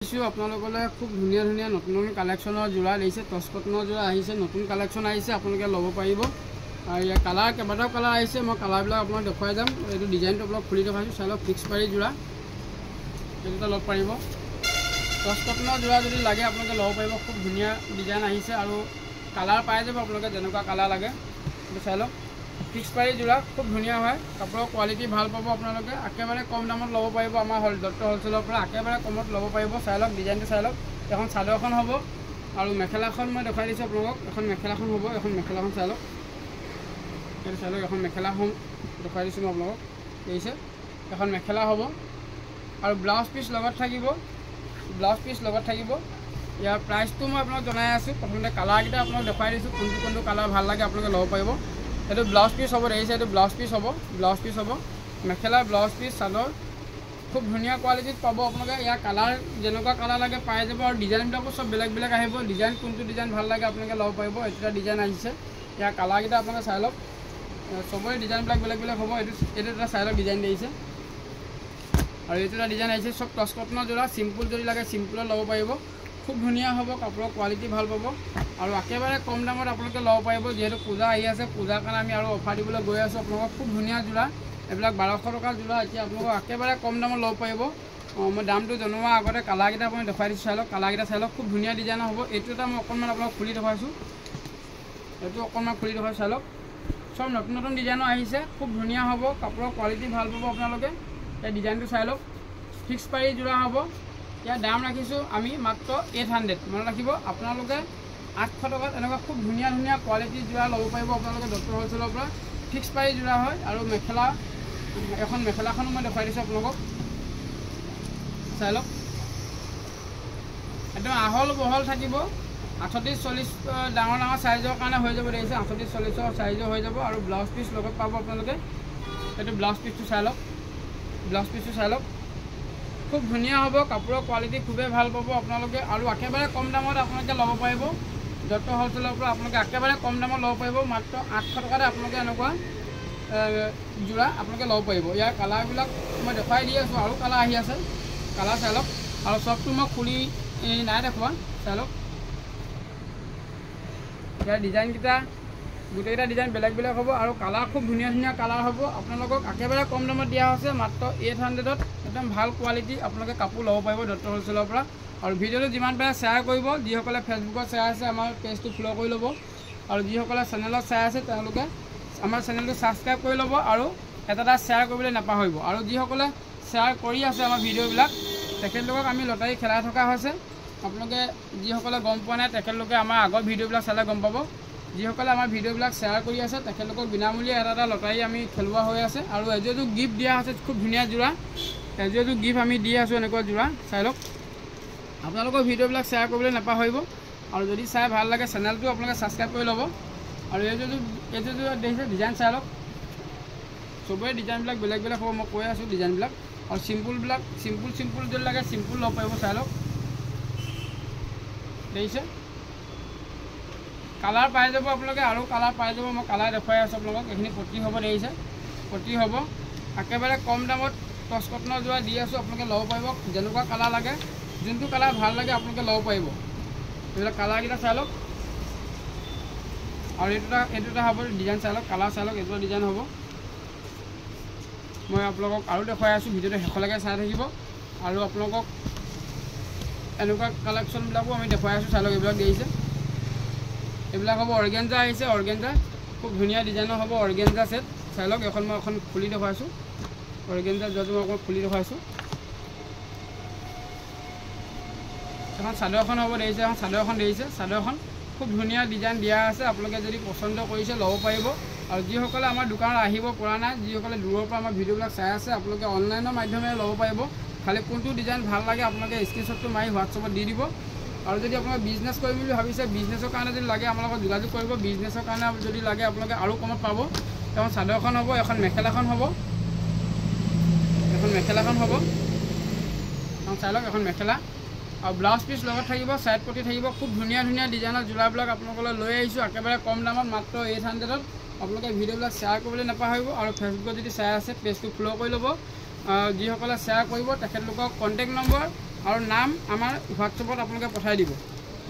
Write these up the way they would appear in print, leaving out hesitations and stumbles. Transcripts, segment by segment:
আপোনালোকলৈ খুব ধুনীয়া ধুনীয়া নতুন নতুন কালেকশ্যনৰ যোৰা দিছে টচ কটনৰ যোৰা আহিছে নতুন কালেকশ্যন আহিছে আপোনালোকে ল'ব পাৰিব আৰু ইয়াৰ কালাৰ কেইবাটাও কালাৰ আহিছে মই কালাৰবিলাক আপোনাক দেখুৱাই যাম এইটো ডিজাইনটো আপোনাক খুলি দেখাইছোঁ চাই লওক ফিক্স পাৰি যোৰা এইটো ল'ব পাৰিব টচ কটনৰ যোৰা যদি লাগে আপোনালোকে ল'ব পাৰিব খুব ধুনীয়া ডিজাইন আহিছে আৰু কালাৰ পাই যাব আপোনালোকে যেনেকুৱা কালাৰ লাগে এইটো চাই লওক ফিক্স পাৰি যোৰা খুব ধুনীয়া হয় কাপোৰৰ কোৱালিটি ভাল পাব আপোনালোকে একেবাৰে কম দামত ল'ব পাৰিব আমাৰ দত্ত হ'লচেলৰ পৰা একেবাৰে কমত ল'ব পাৰিব চাই লওক ডিজাইনটো চাই লওক এখন চাদৰখন হ'ব আৰু মেখেলাখন মই দেখুৱাই দিছোঁ আপোনালোকক এখন মেখেলাখন হ'ব এখন মেখেলাখন চাই লওক এইটো চাই লওক এখন মেখেলাখন দেখুৱাই দিছোঁ মই আপোনালোকক দেখিছে এখন মেখেলা হ'ব আৰু ব্লাউজ পিচ লগত থাকিব ইয়াৰ প্ৰাইচটো মই আপোনাক জনাই আছোঁ প্ৰথমতে কালাৰকেইটা আপোনাক দেখুৱাই দিছোঁ কোনটো কালাৰ ভাল লাগে আপোনালোকে ল'ব পাৰিব এইটো ব্লাউজ পিচ হ'ব দেখিছে এইটো ব্লাউজ পিচ হ'ব মেখেলা ব্লাউজ পিচ চাদৰ খুব ধুনীয়া কোৱালিটিত পাব আপোনালোকে ইয়াৰ কালাৰ যেনেকুৱা কালাৰ লাগে পাই যাব আৰু ডিজাইনবিলাকো চব বেলেগ বেলেগ আহিব ডিজাইন কোনটো ডিজাইন ভাল লাগে আপোনালোকে ল'ব পাৰিব এইটো ডিজাইন আহিছে ইয়াৰ কালাৰকেইটা আপোনালোকে চাই লওক চবৰে ডিজাইনবিলাক বেলেগ বেলেগ হ'ব এইটো এটা চাই লওক ডিজাইন দিছে আৰু এইটো এটা ডিজাইন আহিছে চব টচ কটনৰ যোৰা চিম্পুল যদি লাগে চিম্পুলত ল'ব পাৰিব খুব ধুনীয়া হ'ব কাপোৰৰ কোৱালিটি ভাল পাব আৰু একেবাৰে কম দামত আপোনালোকে ল'ব পাৰিব যিহেতু পূজা আহি আছে পূজাৰ কাৰণে আমি আৰু অফাৰ দিবলৈ গৈ আছোঁ আপোনালোকক খুব ধুনীয়া যোৰা এইবিলাক 1200 টকাৰ যোৰা এতিয়া আপোনালোকক একেবাৰে কম দামত ল'ব পাৰিব মই দামটো জনোৱাৰ আগতে কালাৰকেইটা আপুনি দেখুৱাই দিছোঁ চাই লওক কালাৰকেইটা চাই লওক খুব ধুনীয়া ডিজাইনৰ হ'ব এইটো এটা মই অকণমান আপোনাক খুলি দেখুৱাইছোঁ চাই লওক চব নতুন নতুন ডিজাইনৰ আহিছে খুব ধুনীয়া হ'ব কাপোৰৰ কোৱালিটি ভাল পাব আপোনালোকে এই ডিজাইনটো চাই লওক ফিক্স পাৰি যোৰা হ'ব ইয়াৰ দাম ৰাখিছোঁ আমি মাত্ৰ 800 মনত ৰাখিব আপোনালোকে 800 টকাত এনেকুৱা খুব ধুনীয়া ধুনীয়া কোৱালিটিৰ যোৰা ল'ব পাৰিব আপোনালোকে ডক্টৰ হ'লচেলৰ পৰা ফিক্স পাৰি যোৰা হয় আৰু মেখেলা এখন মেখেলাখনো মই দেখুৱাই দিছোঁ আপোনালোকক চাই লওক একদম আহল বহল থাকিব 38-40 ডাঙৰ চাইজৰ কাৰণে হৈ যাব দেখিছে 38-40 চাইজৰ হৈ যাব আৰু ব্লাউজ পিচ লগত পাব আপোনালোকে এইটো ব্লাউজ পিচটো চাই লওক খুব ধুনীয়া হ'ব কাপোৰৰ কোৱালিটি খুবেই ভাল পাব আপোনালোকে আৰু একেবাৰে কম দামত আপোনালোকে ল'ব পাৰিব ডক্টৰ হ'লচেলৰ পৰা আপোনালোকে একেবাৰে কম দামত ল'ব পাৰিব মাত্ৰ 800 টকাতে আপোনালোকে এনেকুৱা যোৰা আপোনালোকে ল'ব পাৰিব ইয়াৰ কালাৰবিলাক মই দেখুৱাই দি আছোঁ আৰু কালাৰ আহি আছে কালাৰ চাই লওক আৰু চবটো মই খুলি নাই দেখুওৱা চাই লওক ইয়াৰ ডিজাইনকেইটা গোটেইকেইটা ডিজাইন বেলেগ বেলেগ হ'ব আৰু কালাৰ খুব ধুনীয়া ধুনীয়া কালাৰ হ'ব আপোনালোকক একেবাৰে কম দামত দিয়া হৈছে মাত্ৰ 800ত একদম ভাল কোৱালিটি আপোনালোকে কাপোৰ ল'ব পাৰিব ডক্টৰ হ'লচেলৰ পৰা আৰু ভিডিঅ'টো যিমান পাৰে শ্বেয়াৰ কৰিব যিসকলে ফেচবুকত চাই আছে আমাৰ পেজটো ফ'ল' কৰি ল'ব আৰু যিসকলে চেনেলত চাই আছে তেওঁলোকে আমাৰ চেনেলটো ছাবস্ক্ৰাইব কৰি ল'ব আৰু এটা শ্বেয়াৰ কৰিবলৈ নাপাহৰিব আৰু যিসকলে শ্বেয়াৰ কৰি আছে আমাৰ ভিডিঅ'বিলাক তেখেতলোকক আমি লটাৰী খেলাই থকা হৈছে আপোনালোকে যিসকলে গম পোৱা নাই তেখেতলোকে আমাৰ আগৰ ভিডিঅ'বিলাক চালে গম পাব যিসকলে আমাৰ ভিডিঅ'বিলাক শ্বেয়াৰ কৰি আছে তেখেতলোকক বিনামূলীয়া এটা লটাৰী আমি খেলোৱা হৈ আছে আৰু এযোৰটো গিফ্ট দিয়া হৈছে খুব ধুনীয়া যোৰা এযোৰটো গিফ্ট আমি দি আছোঁ এনেকুৱা যোৰা চাই লওক আপোনালোকৰ ভিডিঅ'বিলাক শ্বেয়াৰ কৰিবলৈ নাপাহৰিব আৰু যদি চাই ভাল লাগে চেনেলটো আপোনালোকে ছাবস্ক্ৰাইব কৰি ল'ব আৰু এইযোৰটো দেখিছে ডিজাইন চাই লওক চবৰে ডিজাইনবিলাক বেলেগ বেলেগ হ'ব মই কৈ আছোঁ ডিজাইনবিলাক আৰু চিম্পুল যদি লাগে চিম্পুল ল'ব পাৰিব চাই লওক দেখিছে কালাৰ পাই যাব আপোনালোকে আৰু কালাৰ পাই যাব মই কালাৰ দেখুৱাই আছোঁ আপোনালোকক এইখিনি পটি হ'ব দেখিছে পটি হ'ব একেবাৰে কম দামত টচ কটনৰ যোৰা দি আছোঁ আপোনালোকে ল'ব পাৰিব যেনেকুৱা কালাৰ লাগে যোনটো কালাৰ ভাল লাগে আপোনালোকে ল'ব পাৰিব এইবিলাক কালাৰকেইটা চাই লওক আৰু এইটো এটা হ'ব ডিজাইন চাই লওক কালাৰ চাই লওক এইটো ডিজাইন হ'ব মই আপোনালোকক আৰু দেখুৱাই আছোঁ ভিডিঅ'টো শেষলৈকে চাই থাকিব আৰু আপোনালোকক এনেকুৱা কালেকশ্যনবিলাকো আমি দেখুৱাই আছোঁ চাই লওক এইবিলাক দেখিছে এইবিলাক হ'ব অৰ্গেঞ্জা আহিছে অৰ্গেঞ্জা খুব ধুনীয়া ডিজাইনৰ হ'ব অৰ্গেঞ্জা ছেট চাই লওক এখন মই এখন খুলি দেখুৱাইছোঁ অৰ্গেঞ্জা যোৱাটো মই অকণ খুলি দেখুৱাইছোঁ এখন চাদৰখন হ'ব দেখিছে এখন চাদৰখন খুব ধুনীয়া ডিজাইন দিয়া আছে আপোনালোকে যদি পচন্দ কৰিছে ল'ব পাৰিব আৰু যিসকলে আমাৰ দোকানত আহিব পৰা নাই যিসকলে দূৰৰ পৰা আমাৰ ভিডিঅ'বিলাক চাই আছে আপোনালোকে অনলাইনৰ মাধ্যমেৰে ল'ব পাৰিব খালি কোনটো ডিজাইন ভাল লাগে আপোনালোকে স্ক্ৰীনশ্বটটো মাৰি হোৱাটছআপত দি দিব আৰু যদি আপোনালোকে বিজনেছ কৰিম বুলি ভাবিছে বিজনেছৰ কাৰণে যদি লাগে আমাৰ লগত যোগাযোগ কৰিব বিজনেছৰ কাৰণে যদি লাগে আপোনালোকে আৰু কমত পাব এখন চাদৰখন হ'ব এখন মেখেলাখন হ'ব চাই লওক এখন মেখেলা আৰু ব্লাউজ পিচ লগত থাকিব চাইড পটি থাকিব খুব ধুনীয়া ধুনীয়া ডিজাইনৰ যোৰাবিলাক আপোনালোকলৈ লৈ আহিছোঁ একেবাৰে কম দামত মাত্ৰ 800ত আপোনালোকে ভিডিঅ'বিলাক শ্বেয়াৰ কৰিবলৈ নাপাহৰিব আৰু ফেচবুকত যদি চাই আছে পেজটো ফ'ল' কৰি ল'ব যিসকলে শ্বেয়াৰ কৰিব তেখেতলোকক কণ্টেক্ট নম্বৰ আৰু নাম আমাৰ হোৱাটছএপত আপোনালোকে পঠাই দিব।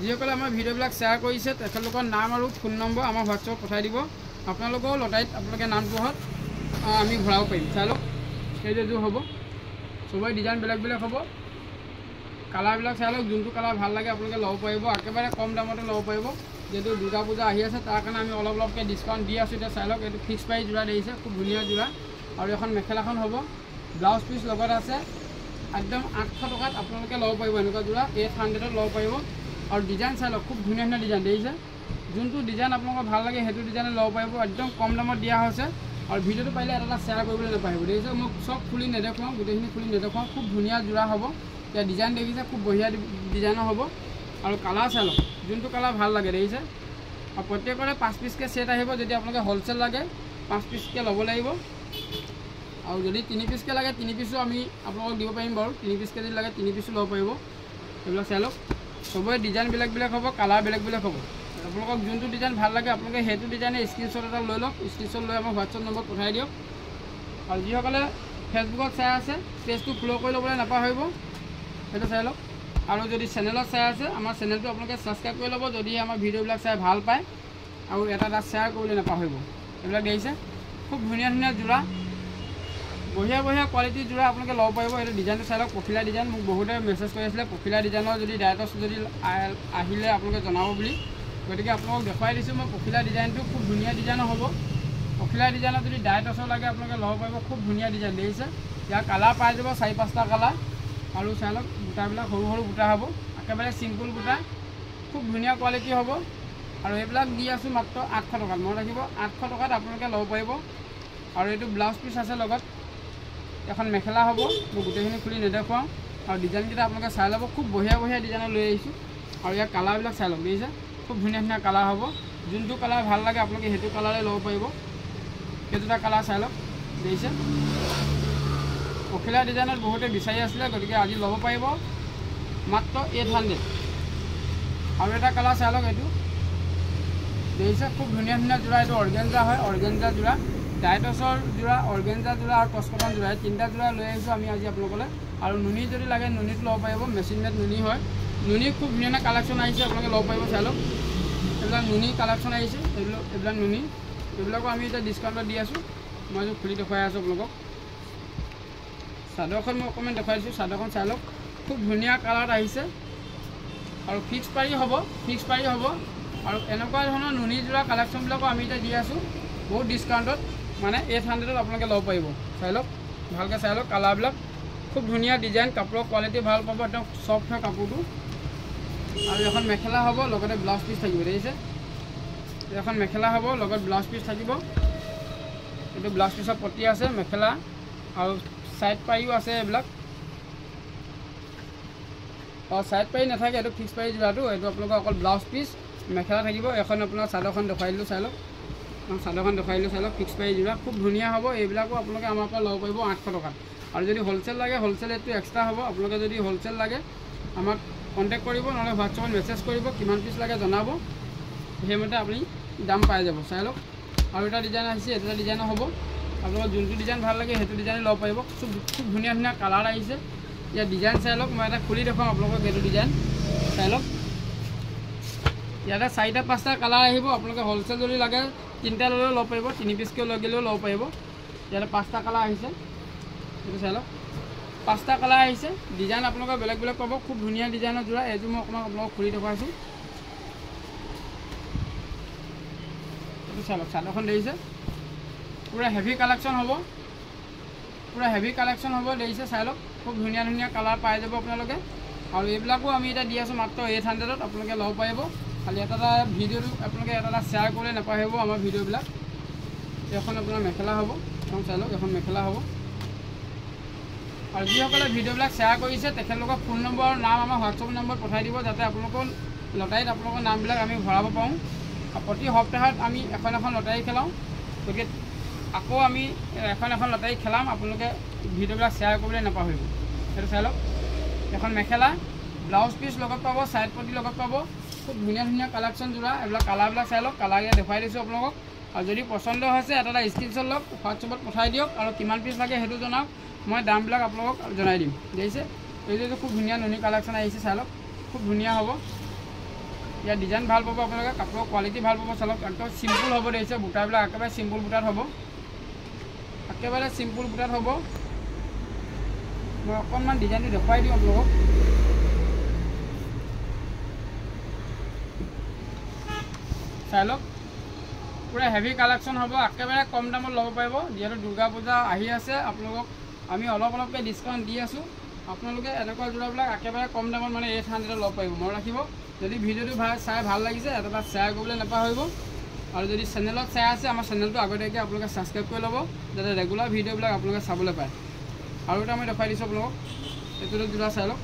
যিসকলে আমাৰ ভিডিঅ'বিলাক শ্বেয়াৰ কৰিছে তেখেতলোকৰ নাম আৰু ফোন নম্বৰ আমাৰ হোৱাটছএপত পঠাই দিব। আপোনালোকৰ লটাৰীত আপোনালোকে নামটোহঁত আমি ভৰাব পাৰিম। চাই লওক, সেইযোৰ হ'ব, চবৰে ডিজাইন বেলেগ বেলেগ হ'ব। কালাৰবিলাক চাই লওক, যোনটো কালাৰ ভাল লাগে আপোনালোকে ল'ব পাৰিব, একেবাৰে কম দামতে ল'ব পাৰিব। যেহেতু দুৰ্গা পূজা আহি আছে তাৰ কাৰণে আমি অলপ অলপকৈ ডিছকাউণ্ট দি আছোঁ। এতিয়া চাই লওক, এইটো ফিক্স প্ৰাইচ যোৰা দিছে, খুব ধুনীয়া যোৰা। আৰু এখন মেখেলাখন হ'ব, ব্লাউজ পিচ লগত আছে, একদম 800 টকাত আপোনালোকে ল'ব পাৰিব। এনেকুৱা যোৰা 800ত ল'ব পাৰিব। আৰু ডিজাইন চাই লওক, খুব ধুনীয়া ধুনীয়া ডিজাইন দিছে। যোনটো ডিজাইন আপোনালোকৰ ভাল লাগে সেইটো ডিজাইনে ল'ব পাৰিব। একদম কম দামত দিয়া হৈছে। আৰু ভিডিঅ'টো পাৰিলে এটা শ্বেয়াৰ কৰিবলৈ নাপাহৰিব। দেখিছে, মোক চব খুলি নেদেখুৱাওঁ, গোটেইখিনি খুলি নেদেখুৱাওঁ। খুব ধুনীয়া যোৰা হ'ব। এতিয়া ডিজাইন দেখিছে, খুব বঢ়িয়া ডিজাইনৰ হ'ব। আৰু কালাৰ চাই লওক, যোনটো কালাৰ ভাল লাগে দেখিছে। আৰু প্ৰত্যেকৰে 5 পিচকৈ ছেট আহিব। যদি আপোনালোকে হ'লচেল লাগে 5 পিচকৈ ল'ব লাগিব। আৰু যদি 3 পিচকৈ লাগে 3 পিচো আমি আপোনালোকক দিব পাৰিম বাৰু। 3 পিচকৈ যদি লাগে 3 পিচো ল'ব পাৰিব। এইবিলাক চাই লওক, চবৰে ডিজাইন বেলেগ বেলেগ হ'ব, কালাৰ বেলেগ বেলেগ হ'ব। আপোনালোকক যোনটো ডিজাইন ভাল লাগে আপোনালোকে সেইটো ডিজাইনে স্ক্ৰীনশ্বট এটা লৈ লওক। স্ক্ৰীনশ্বট লৈ আমাৰ হোৱাটছএপ নম্বৰত পঠাই দিয়ক। আৰু যিসকলে ফেচবুকত চাই আছে পেজটো ফ'ল' কৰি ল'বলৈ নাপাহৰিব, সেইটো চাই লওক। আৰু যদি চেনেলত চাই আছে আমাৰ চেনেলটো আপোনালোকে ছাবস্ক্ৰাইব কৰি ল'ব, যদি আমাৰ ভিডিঅ'বিলাক চাই ভাল পায়। আৰু এটা শ্বেয়াৰ কৰিবলৈ নাপাহৰিব। এইবিলাক দেখিছে, খুব ধুনীয়া ধুনীয়া যোৰা, বঢ়িয়া বঢ়িয়া কোৱালিটিৰ যোৰা আপোনালোকে ল'ব পাৰিব। এইটো ডিজাইনটো চাই লওক, পখিলা ডিজাইন। মোক বহুতে মেছেজ কৰি আছিলে পখিলা ডিজাইনৰ যদি ডাইৰেক্টছ যদি আহিলে আপোনালোকে জনাব বুলি, গতিকে আপোনালোকক দেখুৱাই দিছোঁ মই। পখিলা ডিজাইনটো খুব ধুনীয়া ডিজাইনৰ হ'ব। পখিলা ডিজাইনত যদি ডাইৰেক্টছৰ লাগে আপোনালোকে ল'ব পাৰিব। খুব ধুনীয়া ডিজাইন দেখিছে। ইয়াৰ কালাৰ পাই যাব 4-5টা কালাৰ। আৰু চাই লওক, বুটাবিলাক সৰু সৰু বুটা হ'ব, একেবাৰে চিম্পুল বুটা, খুব ধুনীয়া কোৱালিটি হ'ব। আৰু এইবিলাক দি আছোঁ মাত্ৰ 800 টকাত। মনত ৰাখিব, 800 টকাত আপোনালোকে ল'ব পাৰিব। আৰু এইটো ব্লাউজ পিচ আছে লগত, এখন মেখেলা হ'ব। মই গোটেইখিনি খুলি নেদেখুৱাওঁ। আৰু ডিজাইনকেইটা আপোনালোকে চাই ল'ব, খুব বঢ়িয়া বঢ়িয়া ডিজাইনৰ লৈ আহিছোঁ। আৰু ইয়াৰ কালাৰবিলাক চাই লওক দেখিছে, খুব ধুনীয়া ধুনীয়া কালাৰ হ'ব। যোনটো কালাৰ ভাল লাগে আপোনালোকে সেইটো কালাৰে ল'ব পাৰিব। সেইটোটা কালাৰ চাই লওক দেখিছে। পখিলা ডিজাইনত বহুতে বিচাৰি আছিলে, গতিকে আজি ল'ব পাৰিব মাত্ৰ 800। আৰু এটা কালাৰ চাই লওক, এইটো দেখিছে, খুব ধুনীয়া ধুনীয়া যোৰা। এইটো অৰ্গেঞ্জা হয়, অৰ্গেঞ্জা যোৰা, ডাইটছৰ যোৰা, অৰ্গেঞ্জা যোৰা আৰু টচকটন যোৰা, এই 3টা যোৰা লৈ আহিছোঁ আমি আজি আপোনালোকলৈ। আৰু নুনি যদি লাগে নুনিটো ল'ব পাৰিব, মেচিন মেড নুনি হয়। নুনি খুব ধুনীয়া ধুনীয়া কালেকশ্যন আহিছে, আপোনালোকে ল'ব পাৰিব। চাই লওক, এইবিলাক নুনি কালেকশ্যন আহিছে, এইবিলাক নুনি। এইবিলাকো আমি এতিয়া ডিছকাউণ্টত দি আছোঁ। মই এইযোৰ খুলি দেখুৱাই আছোঁ আপোনালোকক। চাদৰখন মই অকণমান দেখুৱাই দিছোঁ। চাদৰখন চাই লওক, খুব ধুনীয়া কালাৰত আহিছে। আৰু ফিক্স পাৰি হ'ব, ফিক্স পাৰি হ'ব। আৰু এনেকুৱা ধৰণৰ নুনি যোৰা কালেকশ্যনবিলাকো আমি এতিয়া দি আছোঁ বহুত ডিছকাউণ্টত, মানে 800ত আপোনালোকে ল'ব পাৰিব। চাই লওক, ভালকৈ চাই লওক, কালাৰবিলাক খুব ধুনীয়া ডিজাইন, কাপোৰৰ কোৱালিটি ভাল পাব, একদম ছফ্ট হয় কাপোৰটো। আৰু এখন মেখেলা হ'ব, লগতে ব্লাউজ পিচ থাকিব দেখিছে। এখন মেখেলা হ'ব, লগত ব্লাউজ পিচ থাকিব। এইটো ব্লাউজ পিচৰ পটি আছে, মেখেলা আৰু ছাইড পাৰিও আছে এইবিলাক। ছাইড পাৰি নাথাকে, এইটো ফিক্স পাৰি যোৰাটো। এইটো আপোনালোকৰ অকল ব্লাউজ পিচ, মেখেলা থাকিব। এখন আপোনাৰ চাদৰখন দেখুৱাই দিলোঁ, চাই লওক, চাদৰখন দেখুৱাই দিলোঁ, চাই লওক, ফিক্স পাৰি যোৰা, খুব ধুনীয়া হ'ব। এইবিলাকো আপোনালোকে আমাৰ পৰা ল'ব পাৰিব 800 টকাত। আৰু যদি হ'লচেল লাগে হ'লচেল ৰেটটো এক্সট্ৰা হ'ব। আপোনালোকে যদি হ'লচেল লাগে আমাক কণ্টেক্ট কৰিব, নহ'লে হোৱাটছএপত মেছেজ কৰিব, কিমান পিচ লাগে জনাব, সেইমতে আপুনি দাম পাই যাব। চাই লওক, আৰু এটা ডিজাইন আহিছে, এটা ডিজাইনৰ হ'ব। আপোনালোকৰ যোনটো ডিজাইন ভাল লাগে সেইটো ডিজাইনে ল'ব পাৰিব। খুব ধুনীয়া ধুনীয়া কালাৰ আহিছে। ইয়াৰ ডিজাইন চাই লওক, মই এটা খুলি দেখুৱাম আপোনালোকক। এইটো ডিজাইন চাই লওক, ইয়াতে 4-5টা কালাৰ আহিব। আপোনালোকে হ'লচেল যদি লাগে 3টা ল'লেও ল'ব পাৰিব, 3 পিচকৈ লৈ গ'লেও ল'ব পাৰিব। ইয়াতে 5টা কালাৰ আহিছে, এইটো চাই লওক, 5টা কালাৰ আহিছে। ডিজাইন আপোনালোকৰ বেলেগ বেলেগ পাব, খুব ধুনীয়া ডিজাইনৰ যোৰা। এইযোৰ মই অকণমান আপোনালোকক খুলি দেখুৱাইছোঁ। এইটো চাই লওক, চাদৰখন দেখিছে, পূৰা হেভি কালেকশ্যন হ'ব, পূৰা হেভি কালেকশ্যন হ'ব দেখিছে। চাই লওক, খুব ধুনীয়া ধুনীয়া কালাৰ পাই যাব আপোনালোকে। আৰু এইবিলাকো আমি এতিয়া দি আছোঁ মাত্ৰ 800ত আপোনালোকে ল'ব পাৰিব। খালি এটা ভিডিঅ'টো আপোনালোকে এটা শ্বেয়াৰ কৰিলে নাপাহৰিব আমাৰ ভিডিঅ'বিলাক। এখন আপোনাৰ মেখেলা হ'ব, এখন চাই লওক, এখন মেখেলা হ'ব। আৰু যিসকলে ভিডিঅ'বিলাক শ্বেয়াৰ কৰিছে তেখেতলোকৰ ফোন নম্বৰ আৰু নাম আমাৰ হোৱাটছএপ নম্বৰত পঠাই দিব, যাতে আপোনালোকৰ লটাৰীত আপোনালোকৰ নামবিলাক আমি ভৰাব পাৰোঁ। আৰু প্ৰতি সপ্তাহত আমি এখন লটাৰী খেলাওঁ, গতিকে আকৌ আমি এখন লটাৰী খেলাম। আপোনালোকে ভিডিঅ'বিলাক শ্বেয়াৰ কৰিবলৈ নাপাহৰিব। সেইটো চাই লওক, এখন মেখেলা, ব্লাউজ পিচ লগত পাব, ছাইড পটি লগত পাব। খুব ধুনীয়া ধুনীয়া কালেকশ্যন যোৰা। এইবিলাক কালাৰবিলাক চাই লওক, কালাৰ ইয়াত দেখুৱাই দিছোঁ আপোনালোকক। আৰু যদি পচন্দ হৈছে এটা স্ক্ৰীনশ্বট লওক, হোৱাটছএপত পঠাই দিয়ক। আৰু কিমান পিচ লাগে সেইটো জনাওক, মই দামবিলাক আপোনালোকক জনাই দিম। দেখিছে, এইটো খুব ধুনীয়া নুনি কালেকশ্যন আহিছে, চাই লওক খুব ধুনীয়া হ'ব। ইয়াৰ ডিজাইন ভাল পাব আপোনালোকে, কাপোৰৰ কোৱালিটি ভাল পাব। চাই লওক একদম চিম্পুল হ'ব দেখিছে, বুটাবিলাক একেবাৰে চিম্পুল বুটাত হ'ব, একেবাৰে চিম্পুল বুটাত হ'ব। মই অকণমান ডিজাইনটো দেখুৱাই দিওঁ আপোনালোকক। চাই লওক পুৰা হেভি কালেকশ্যন হ'ব, একেবাৰে কম দামত ল'ব পাৰিব। যিহেতু দুৰ্গা পূজা আহি আছে, আপোনালোকক আমি অলপকৈ ডিছকাউণ্ট দি আছোঁ। আপোনালোকে এনেকুৱা যোৰাবিলাক একেবাৰে কম দামত মানে 800 ল'ব পাৰিব। মনত ৰাখিব, যদি ভিডিঅ'টো চাই ভাল লাগিছে এটা শ্বেয়াৰ কৰিবলৈ নাপাহৰিব। আৰু যদি চেনেলত চাই আছে, আমাৰ চেনেলটো আগতীয়াকৈ আপোনালোকে ছাবস্ক্ৰাইব কৰি ল'ব, যাতে ৰেগুলাৰ ভিডিঅ'বিলাক আপোনালোকে চাবলৈ পায়। আৰু এটা মই দেখুৱাই দিছোঁ আপোনালোকক, এইটো যোৰা চাই লওক।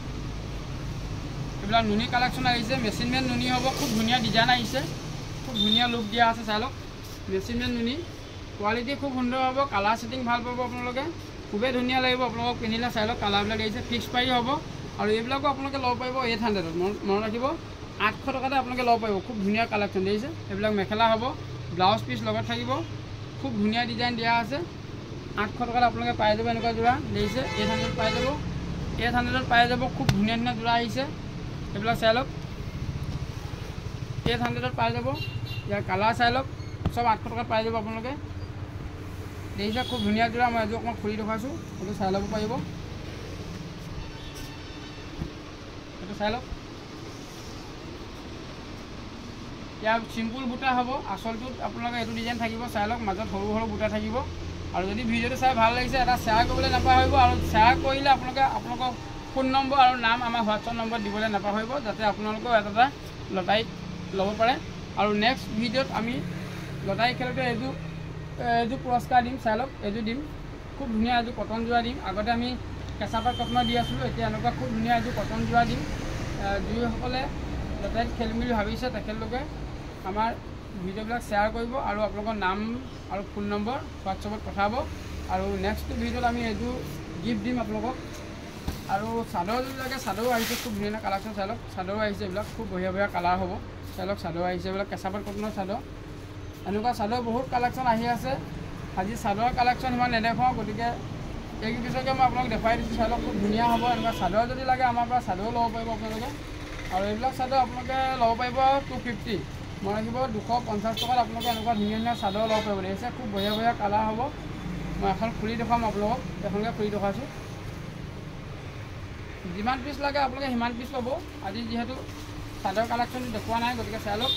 এইবিলাক নুনি কালেকশ্যন আহিছে, মেচিন মেড নুনি হ'ব, খুব ধুনীয়া ডিজাইন আহিছে, খুব ধুনীয়া লুক দিয়া আছে। চাই লওক মেচিন মেড নুনি, কোৱালিটি খুব সুন্দৰ হ'ব, কালাৰ ছেটিং ভাল পাব আপোনালোকে, খুবেই ধুনীয়া লাগিব আপোনালোকক পিন্ধিলে। চাই লওক কালাৰবিলাক আহিছে, ফিক্স প্ৰাইচ হ'ব। আৰু এইবিলাকো আপোনালোকে ল'ব পাৰিব 800ত। মনত ৰাখিব 800 টকাতে আপোনালোকে ল'ব পাৰিব। খুব ধুনীয়া কালেকশ্যন দেখিছে, এইবিলাক মেখেলা হ'ব, ব্লাউজ পিচ লগত থাকিব, খুব ধুনীয়া ডিজাইন দিয়া আছে। 800 টকাত আপোনালোকে পাই যাব এনেকুৱা যোৰা দেখিছে, 800ত পাই যাব, 800ত পাই যাব। খুব ধুনীয়া ধুনীয়া যোৰা আহিছে, এইবিলাক চাই লওক 800ত পাই যাব। ইয়াৰ কালাৰ চাই লওক, চব 800 টকাত পাই যাব আপোনালোকে দেখিছে, খুব ধুনীয়া যোৰা। মই এযোৰ অকণমান খুলি দেখুৱাইছোঁ, সেইটো চাই ল'ব পাৰিব, সেইটো চাই লওক। ইয়াৰ চিম্পুল বুটা হ'ব, আচলটোত আপোনালোকে এইটো ডিজাইন থাকিব। চাই লওক মাজত সৰু সৰু বুটা থাকিব। আৰু যদি ভিডিঅ'টো চাই ভাল লাগিছে এটা শ্বেয়াৰ কৰিবলৈ নাপাহৰিব। আৰু শ্বেয়াৰ কৰিলে আপোনালোকৰ ফোন নম্বৰ আৰু নাম আমাৰ হোৱাটছআপ নম্বৰত দিবলৈ নাপাহৰিব, যাতে আপোনালোকেও এটা লটাৰীত ল'ব পাৰে। আৰু নেক্সট ভিডিঅ'ত আমি লটাৰী খেলোঁতে এইযোৰ পুৰস্কাৰ দিম। চাই লওক এইযোৰ দিম, খুব ধুনীয়া এযোৰ কটন যোৰা দিম। আগতে আমি কেঁচা পাট কটনৰ দি আছিলোঁ, এতিয়া এনেকুৱা খুব ধুনীয়া এযোৰ কটন যোৰা দিম। যিসকলে লটাৰীত খেলিম বুলি ভাবিছে তেখেতলোকে আমাৰ ভিডিঅ'বিলাক শ্বেয়াৰ কৰিব আৰু আপোনালোকৰ নাম আৰু ফোন নম্বৰ হোৱাটছআপত পঠাব। আৰু নেক্সট ভিডিঅ'ত আমি এইযোৰ গিফ্ট দিম আপোনালোকক। আৰু চাদৰ যোৰবিলাকে চাদৰো আহিছে, খুব ধুনীয়া কালেকশ্যন। চাই লওক চাদৰো আহিছে, এইবিলাক খুব বঢ়িয়া বঢ়িয়া কালাৰ হ'ব। চাই লওক চাদৰ আহিছে, এইবিলাক কেঁচা পাট কটনৰ চাদৰ। এনেকুৱা চাদৰ বহুত কালেকশ্যন আহি আছে। আজি চাদৰ কালেকশ্যন ইমান নেদেখাওঁ, গতিকে এই পিছতকৈ মই আপোনালোক দেখুৱাই দিছোঁ। চাই লওক খুব ধুনীয়া হ'ব। এনেকুৱা চাদৰ যদি লাগে আমাৰ পৰা চাদৰো ল'ব পাৰিব আপোনালোকে। আৰু এইবিলাক চাদৰ আপোনালোকে ল'ব পাৰিব 250। মই ৰাখিব 250 টকাত আপোনালোকে এনেকুৱা ধুনীয়া ধুনীয়া চাদৰ ল'ব পাৰিব। দেখিছে খুব বঢ়িয়া বঢ়িয়া কালাৰ হ'ব। মই এখন খুলি দেখুৱাম আপোনালোকক, এখনকৈ খুলি দেখুৱাইছোঁ। যিমান পিচ লাগে আপোনালোকে সিমান পিচ ল'ব। আজি যিহেতু চাদৰ কালেকশ্যনটো দেখুওৱা নাই, গতিকে চাই লওক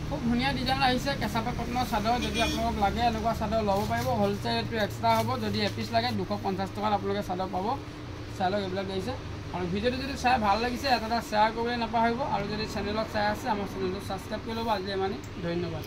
খুব ধুনীয়া ডিজাইন আহিছে, কেঁচা পাট কটনৰ চাদৰ। যদি আপোনালোকক লাগে এনেকুৱা চাদৰ ল'ব পাৰিব, হ'লচেল ৰেটটো এক্সট্ৰা হ'ব। যদি এপিচ লাগে 250 টকাত আপোনালোকে চাদৰ পাব। চাই লওক এইবিলাক দেখিছে। আৰু ভিডিঅ'টো যদি চাই ভাল লাগিছে এটা শ্বেয়াৰ কৰিবলৈ নাপাহৰিব। আৰু যদি চেনেলত চাই আছে আমাৰ চেনেলটো ছাবস্ক্ৰাইব কৰি ল'ব। আজি ইমানেই, ধন্যবাদ।